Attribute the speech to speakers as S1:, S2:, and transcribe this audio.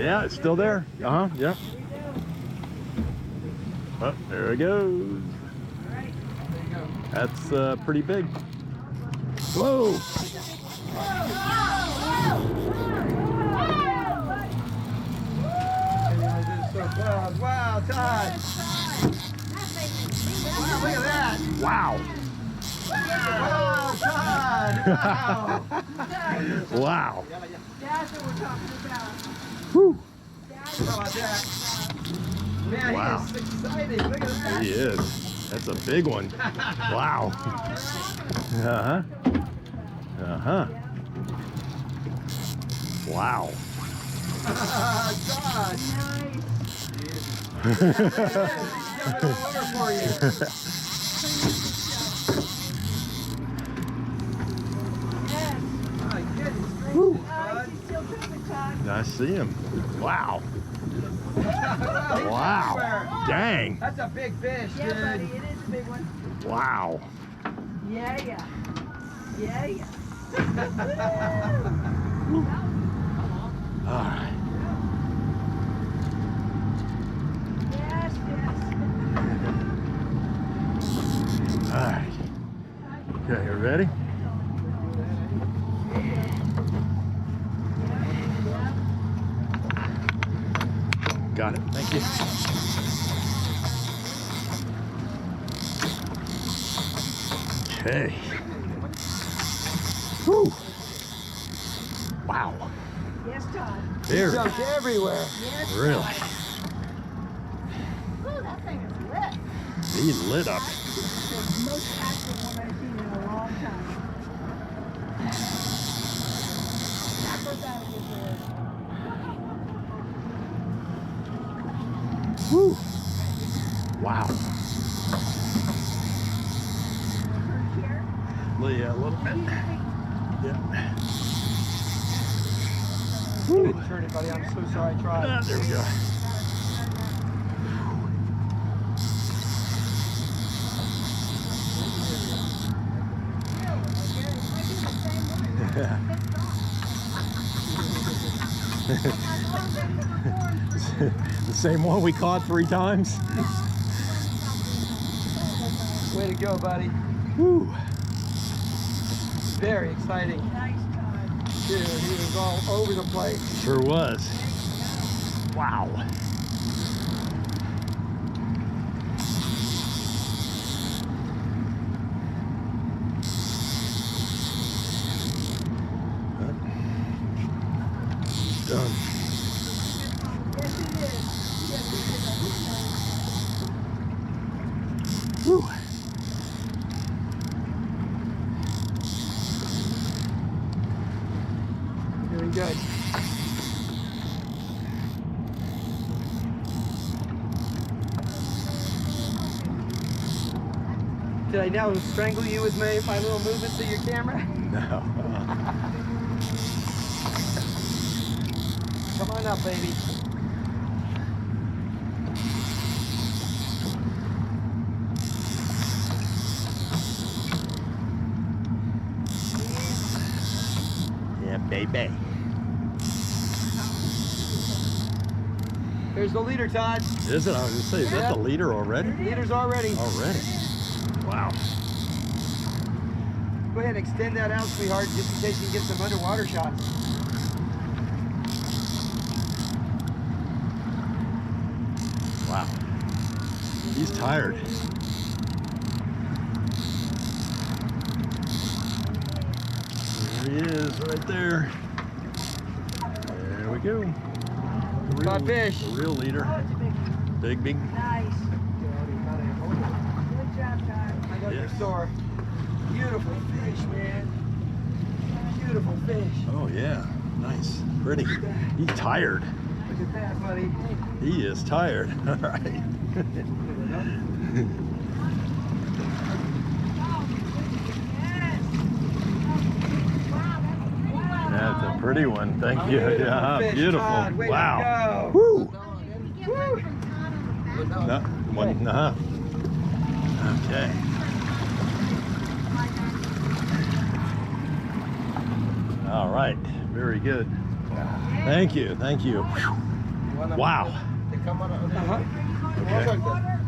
S1: Yeah, it's still there. Yep. Oh, there it goes. That's pretty big. Whoa!
S2: Wow, Todd! Wow, look at that!
S1: Wow!
S2: Wow, Todd!
S1: Wow! Wow!
S3: That's what we're talking about.
S1: Whew.
S2: How about that? Man,
S1: Wow.
S2: he is excited. Look at that.
S1: He is. That's a big one. Wow. Uh-huh. Uh-huh. Wow.
S2: Todd!
S3: Nice.
S2: He's coming all over for you.
S3: Yes.
S2: My goodness
S1: Woo.
S2: gracious, Todd.
S3: He's still coming, Todd.
S1: I see him. Wow.
S2: Wow, he's
S1: Wow.
S2: everywhere.
S1: Dang.
S2: That's a big fish,
S3: Yeah,
S2: dude.
S3: buddy, it is a big one.
S1: Wow.
S3: Yeah, yeah. Yeah, yeah.
S1: All right.
S3: Yes, yes.
S1: All right. Okay, you ready? Got it. Thank you. Okay. Whew. Wow.
S3: Yes, Todd.
S1: Very.
S2: Jumped everywhere.
S3: Yes,
S1: Really.
S3: Ooh, that thing is lit.
S1: He lit up.
S3: The most active one I've seen in a long time. Tackle down with
S1: Whew. Wow.
S3: here.
S1: Yeah, a little bit. Yeah.
S2: Didn't turn it, buddy. I'm so sorry. I tried.
S1: There we go. The same one we caught 3 times.
S2: Way to go, buddy.
S1: Whew.
S2: Very exciting.
S3: Nice, Todd.
S2: Dude, he was all over the place.
S1: Sure was. Wow. Done.
S3: Yes, it is. Yes, it is.
S1: Whew.
S2: Doing good. Did I now strangle you with my little movements of your camera?
S1: No.
S2: Come on up, baby.
S1: Yeah, baby.
S2: There's the leader, Todd.
S1: Is it? I was going to say, is that the leader already?
S2: Leader's already.
S1: Already. Wow.
S2: Go ahead and extend that out, sweetheart, just in case you can get some underwater shots.
S1: Wow. He's tired. There he is, right there. There we go.
S2: Caught fish.
S1: The real leader.
S3: Oh, it's a big one.
S1: Big.
S3: Nice. Good job, Todd.
S2: I got your
S1: Yes.
S2: store. Beautiful fish, man. Beautiful fish.
S1: Oh, yeah. Nice. Pretty. He's tired.
S2: Look at that, buddy.
S1: He is tired. All right. That's a pretty one. Thank you. Yeah,
S2: Fish,
S1: beautiful.
S2: Todd. Way
S1: Wow.
S2: to go.
S1: Woo.
S2: Woo.
S1: No, one and a half. Okay. All right. Very good. Thank you. Thank you. Whew. Wow.
S2: Uh-huh.